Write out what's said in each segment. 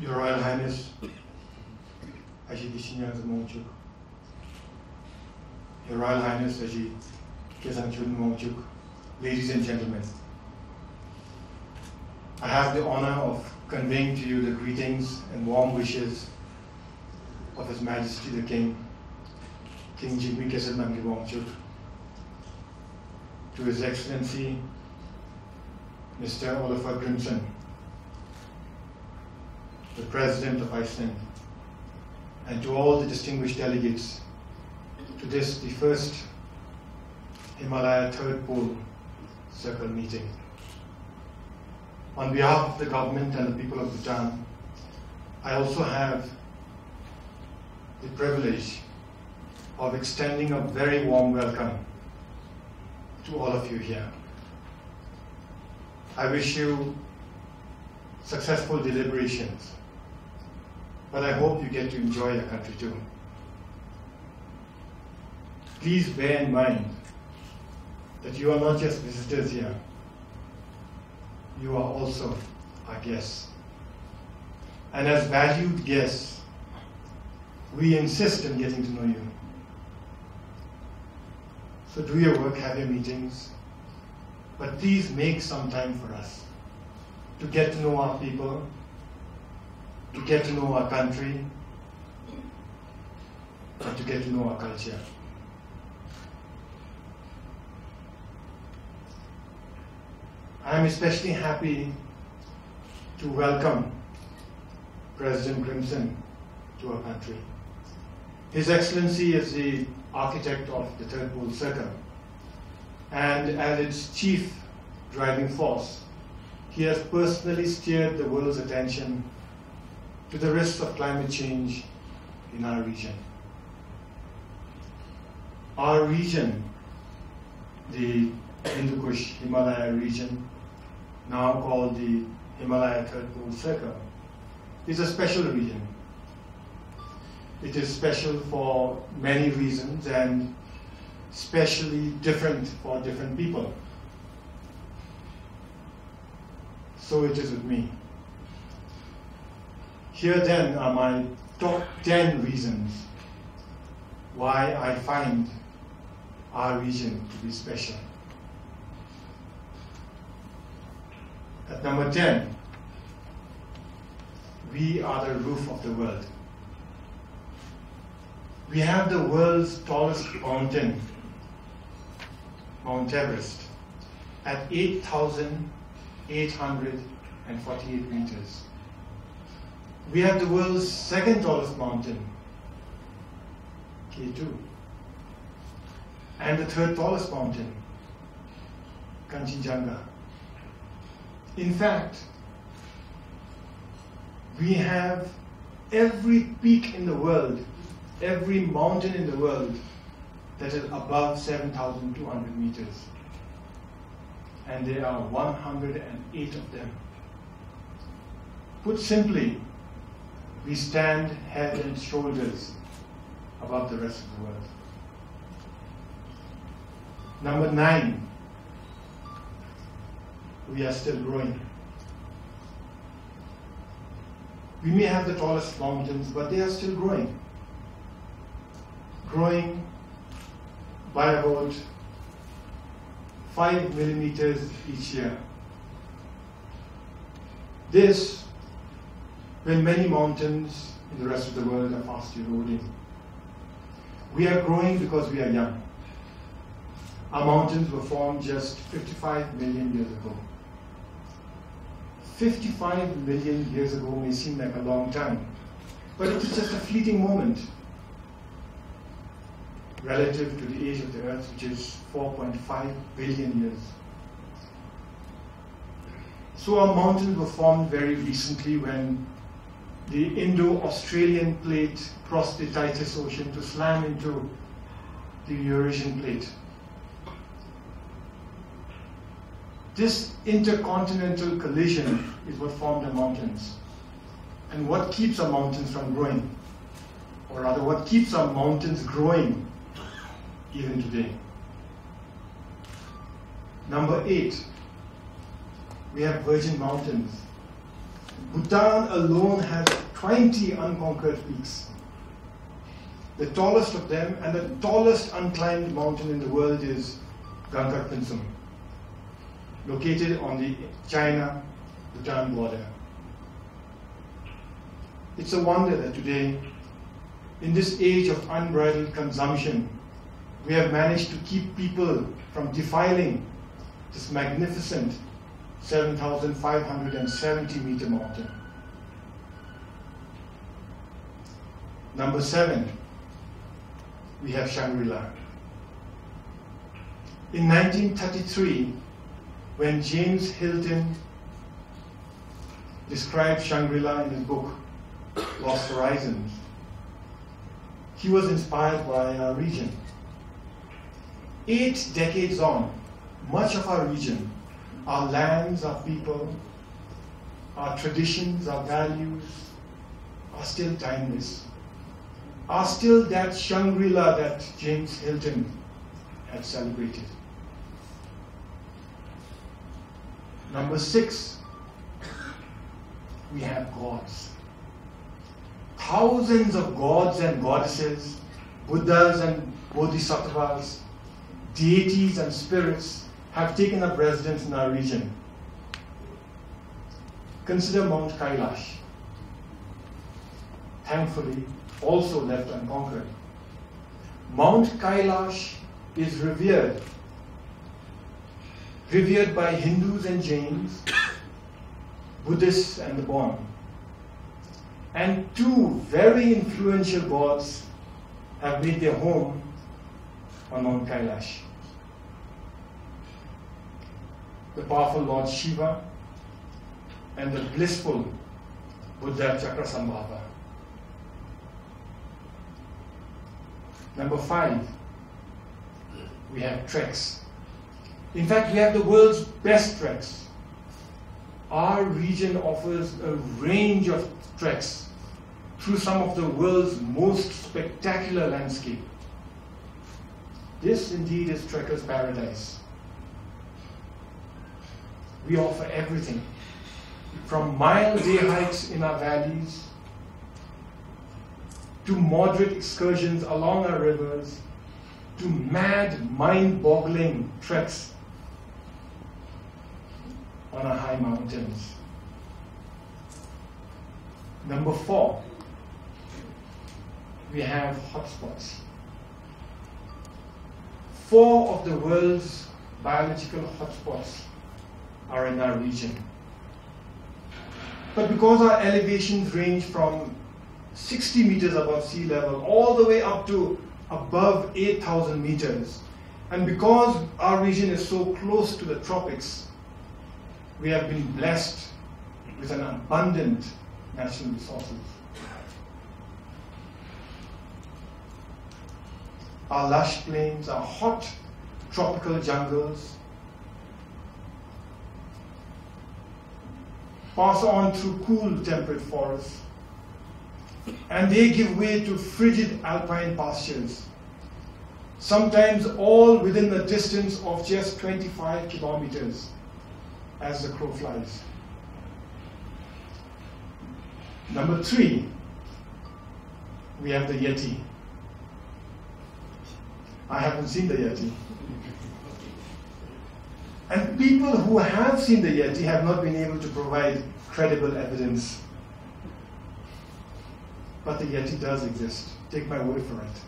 Your Royal Highness, Your Royal Highness, ladies and gentlemen, I have the honor of conveying to you the greetings and warm wishes of His Majesty the King, King Jigme Khesar Namgyal Wangchuk, to His Excellency Mr. Oliver Grimson, the President of Iceland, and to all the distinguished delegates to this, the first Himalaya Third Pole Circle meeting. On behalf of the government and the people of Bhutan, I also have the privilege of extending a very warm welcome to all of you here. I wish you successful deliberations, but I hope you get to enjoy your country too. Please bear in mind that you are not just visitors here, you are also our guests. And as valued guests, we insist on getting to know you. So do your work, have your meetings, but please make some time for us to get to know our people, to get to know our country, and to get to know our culture. I am especially happy to welcome President Grimson to our country. His Excellency is the architect of the Third Pole Circle, and as its chief driving force, he has personally steered the world's attention to the risks of climate change in our region. Our region, the Hindu Kush Himalaya region, now called the Himalaya Third Pole Circle, is a special region. It is special for many reasons and specially different for different people. So it is with me. Here then are my top 10 reasons why I find our region to be special. At number 10, we are the roof of the world. We have the world's tallest mountain, Mount Everest, at 8,848 meters. We have the world's second tallest mountain, K2, and the third tallest mountain, Kanchenjunga. In fact, we have every peak in the world, every mountain in the world that is above 7,200 meters. And there are 108 of them. Put simply, we stand head and shoulders above the rest of the world. Number 9, we are still growing. We may have the tallest mountains, but they are still growing. Growing by about 5 millimeters each year. This, when many mountains in the rest of the world are fast eroding. We are growing because we are young. Our mountains were formed just 55 million years ago. 55 million years ago may seem like a long time, but it is just a fleeting moment relative to the age of the Earth, which is 4.5 billion years. So our mountains were formed very recently when the Indo-Australian plate crossed the Titus Ocean to slam into the Eurasian plate. This intercontinental collision is what formed the mountains. And what keeps our mountains from growing? Or rather, what keeps our mountains growing even today? Number 8, we have virgin mountains. Bhutan alone has 20 unconquered peaks. The tallest of them and the tallest unclimbed mountain in the world is Gangkhar-Pinsum, located on the China-Bhutan border. It's a wonder that today, in this age of unbridled consumption, we have managed to keep people from defiling this magnificent 7,570-meter mountain. Number 7, we have Shangri-La. In 1933, when James Hilton described Shangri-La in his book, Lost Horizons, he was inspired by our region. 8 decades on, much of our region, our lands, our people, our traditions, our values, are still timeless, are still that Shangri-La that James Hilton had celebrated. Number 6, we have gods. Thousands of gods and goddesses, Buddhas and Bodhisattvas, deities and spirits have taken up residence in our region. Consider Mount Kailash, thankfully also left unconquered. Mount Kailash is revered by Hindus and Jains, Buddhists and the Bon. And 2 very influential gods have made their home on Mount Kailash. The powerful Lord Shiva and the blissful Buddha Chakrasambhava. Number 5, we have treks. In fact, we have the world's best treks. Our region offers a range of treks through some of the world's most spectacular landscape. This indeed is trekker's paradise. We offer everything, from mild day hikes in our valleys, to moderate excursions along our rivers, to mad, mind-boggling treks on our high mountains. Number 4, we have hotspots. 4 of the world's biological hotspots are in our region. But because our elevations range from 60 meters above sea level all the way up to above 8,000 meters, and because our region is so close to the tropics, we have been blessed with an abundant natural resources. Our lush plains, our hot tropical jungles pass on through cool temperate forests, and they give way to frigid alpine pastures, sometimes all within a distance of just 25 kilometers as the crow flies. Number 3, we have the Yeti. I haven't seen the Yeti. And people who have seen the Yeti have not been able to provide credible evidence. But the Yeti does exist. Take my word for it.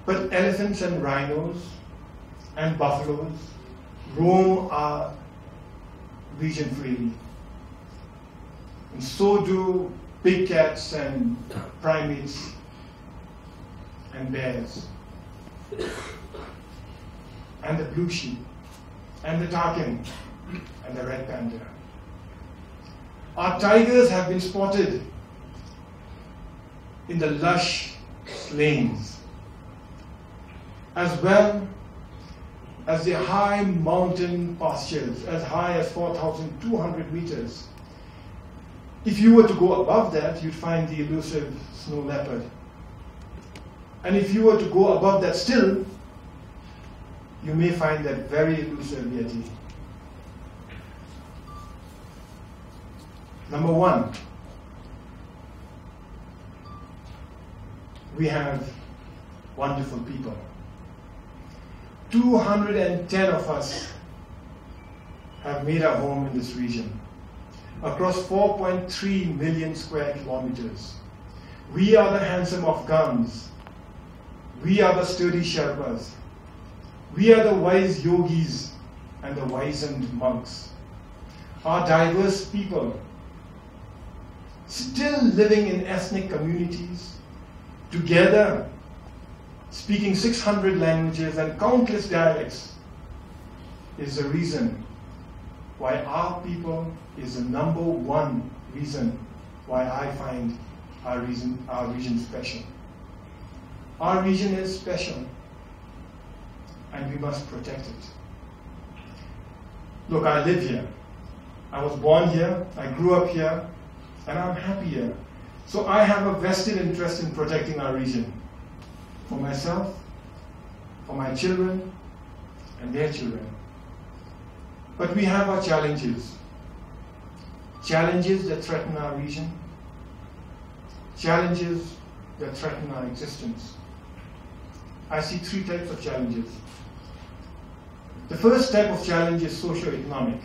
But elephants and rhinos and buffaloes roam our region freely. And so do big cats and primates and bears. And the blue sheep, and the takin, and the red panda. Our tigers have been spotted in the lush plains, as well as the high mountain pastures, as high as 4,200 meters. If you were to go above that, you'd find the elusive snow leopard. And if you were to go above that still, you may find that very elusive Yeti. Number one, we have wonderful people. 210 of us have made our home in this region, across 4.3 million square kilometers. We are the handsome Afghans. We are the sturdy Sherpas. We are the wise yogis and the wizened monks. Our diverse people, still living in ethnic communities, together, speaking 600 languages and countless dialects, is the reason why our people is the number one reason why I find our region special. Our region is special, and we must protect it. Look, I live here. I was born here, I grew up here, and I'm happy here. So I have a vested interest in protecting our region, for myself, for my children, and their children. But we have our challenges. Challenges that threaten our region. Challenges that threaten our existence. I see three types of challenges. The first type of challenge is socio-economic.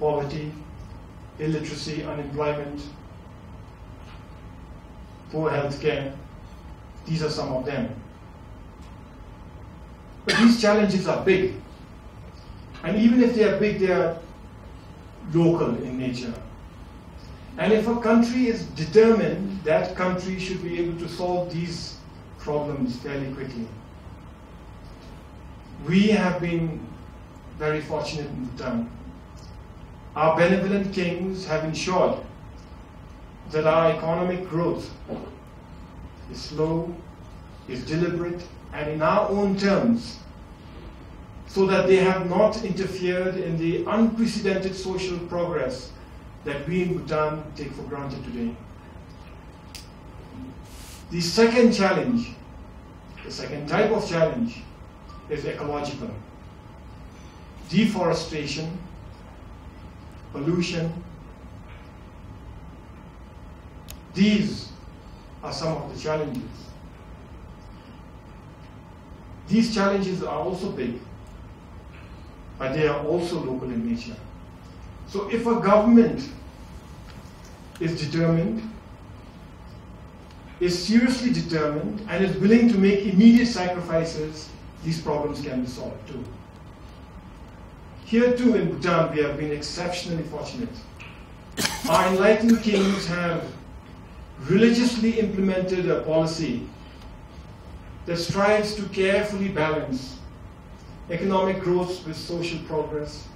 Poverty, illiteracy, unemployment, poor health care. These are some of them. But these challenges are big. And even if they are big, they are local in nature. And if a country is determined, that country should be able to solve these problems fairly quickly. We have been very fortunate in Bhutan. Our benevolent kings have ensured that our economic growth is slow, is deliberate, and in our own terms, so that they have not interfered in the unprecedented social progress that we in Bhutan take for granted today. The second challenge, the second type of challenge, is ecological. Deforestation, pollution. These are some of the challenges. These challenges are also big, but they are also local in nature. So if a government is determined, is seriously determined, and is willing to make immediate sacrifices, these problems can be solved too. Here too in Bhutan, we have been exceptionally fortunate. Our enlightened kings have religiously implemented a policy that strives to carefully balance economic growth with social progress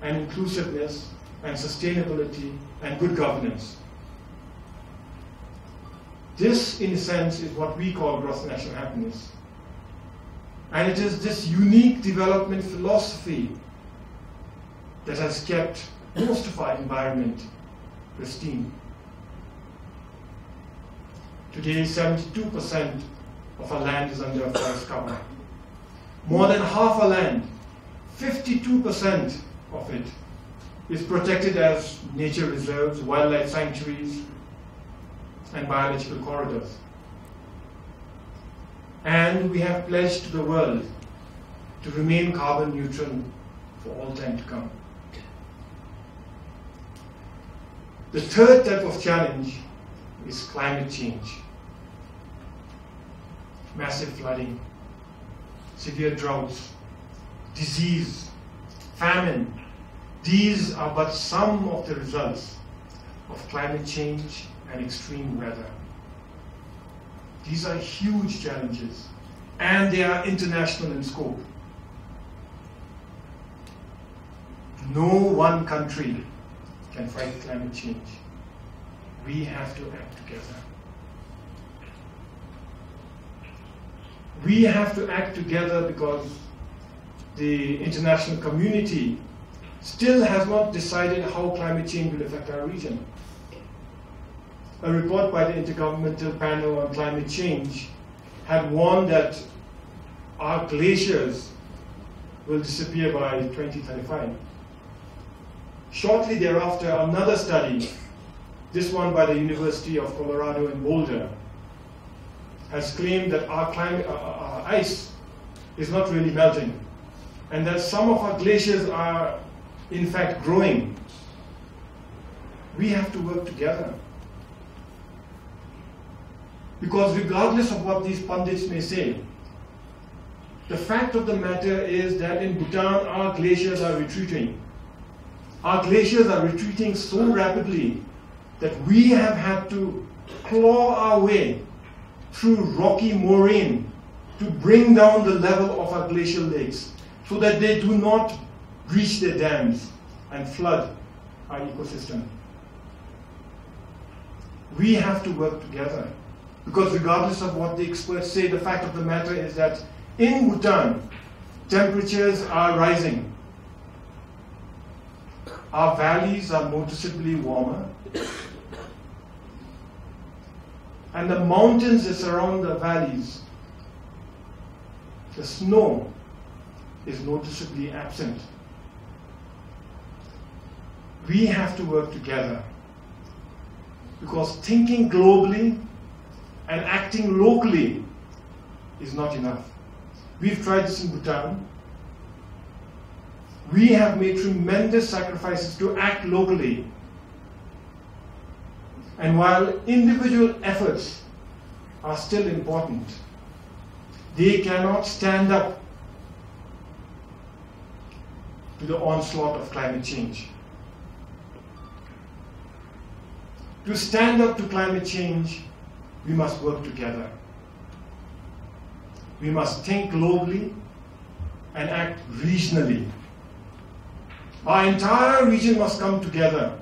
and inclusiveness and sustainability and good governance. This, in a sense, is what we call gross national happiness. And it is this unique development philosophy that has kept most of our environment pristine. Today, 72% of our land is under forest cover. More than half our land, 52% of it, is protected as nature reserves, wildlife sanctuaries, and biological corridors. And we have pledged to the world to remain carbon neutral for all time to come. The third type of challenge is climate change. Massive flooding, severe droughts, disease, famine. These are but some of the results of climate change and extreme weather. These are huge challenges, and they are international in scope. No one country can fight climate change. We have to act together. We have to act together because the international community still has not decided how climate change will affect our region. A report by the Intergovernmental Panel on Climate Change had warned that our glaciers will disappear by 2035. Shortly thereafter, another study, this one by the University of Colorado in Boulder, has claimed that our ice is not really melting, and that some of our glaciers are in fact growing. We have to work together. Because regardless of what these pundits may say, the fact of the matter is that in Bhutan our glaciers are retreating. Our glaciers are retreating so rapidly that we have had to claw our way through rocky moraine to bring down the level of our glacial lakes so that they do not breach their dams and flood our ecosystem. We have to work together, because regardless of what the experts say, the fact of the matter is that in Bhutan, temperatures are rising. Our valleys are noticeably warmer, and the mountains that surround the valleys, the snow is noticeably absent. We have to work together, because thinking globally and acting locally is not enough. We've tried this in Bhutan. We have made tremendous sacrifices to act locally. And while individual efforts are still important, they cannot stand up to the onslaught of climate change. To stand up to climate change, we must work together. We must think globally and act regionally. Our entire region must come together,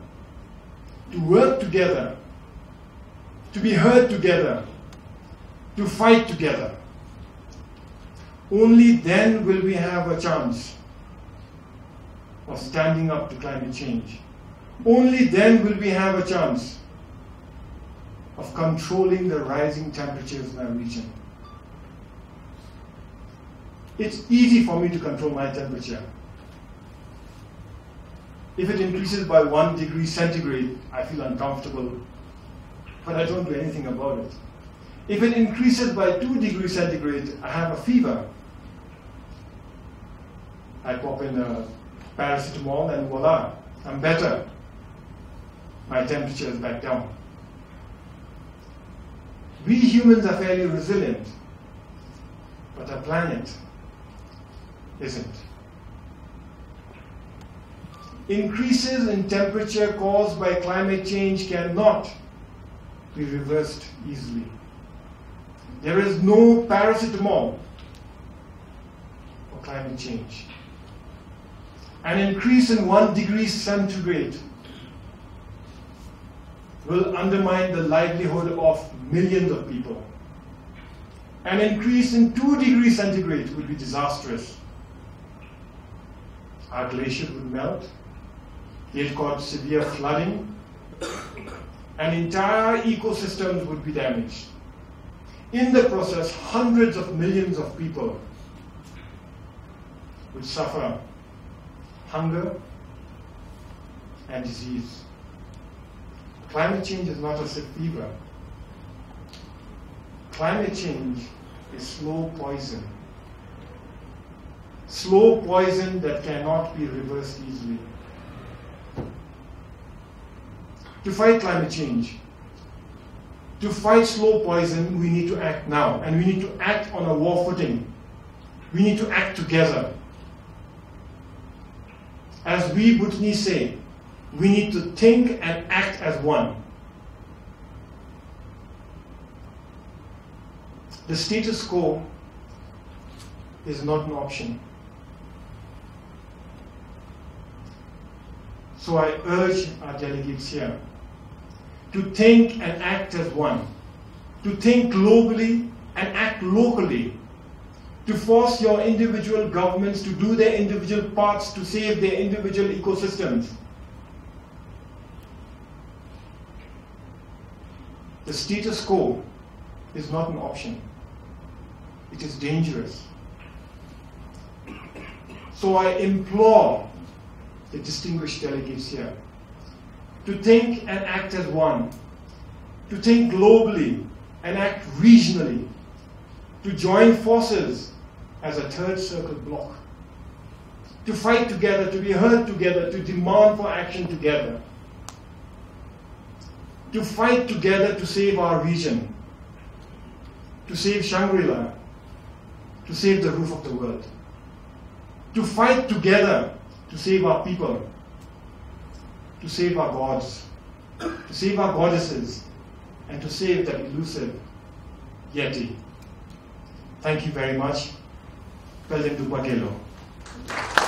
to work together, to be heard together, to fight together. Only then will we have a chance of standing up to climate change. Only then will we have a chance of controlling the rising temperatures in our region. It's easy for me to control my temperature. If it increases by 1 degree centigrade, I feel uncomfortable, but I don't do anything about it. If it increases by 2 degrees centigrade, I have a fever. I pop in a paracetamol and voila, I'm better. My temperature is back down. We humans are fairly resilient, but our planet isn't. Increases in temperature caused by climate change cannot be reversed easily. There is no paracetamol for climate change. An increase in 1 degree centigrade will undermine the livelihood of millions of people. An increase in 2 degrees centigrade would be disastrous. Our glaciers would melt, they'd cause severe flooding, and entire ecosystems would be damaged. In the process, hundreds of millions of people would suffer hunger and disease. Climate change is not a sick fever. Climate change is slow poison. Slow poison that cannot be reversed easily. To fight climate change, to fight slow poison, we need to act now, and we need to act on a war footing. We need to act together. As we Bhutanese say, we need to think and act as one. The status quo is not an option. So I urge our delegates here to think and act as one, to think globally and act locally, to force your individual governments to do their individual parts to save their individual ecosystems. The status quo is not an option. It is dangerous. So I implore the distinguished delegates here, to think and act as one, to think globally and act regionally, to join forces as a third circle bloc, to fight together, to be heard together, to demand for action together, to fight together to save our region, to save Shangri-La, to save the roof of the world, to fight together to save our people, to save our gods, to save our goddesses, and to save that elusive Yeti. Thank you very much. Tshering Tobgay.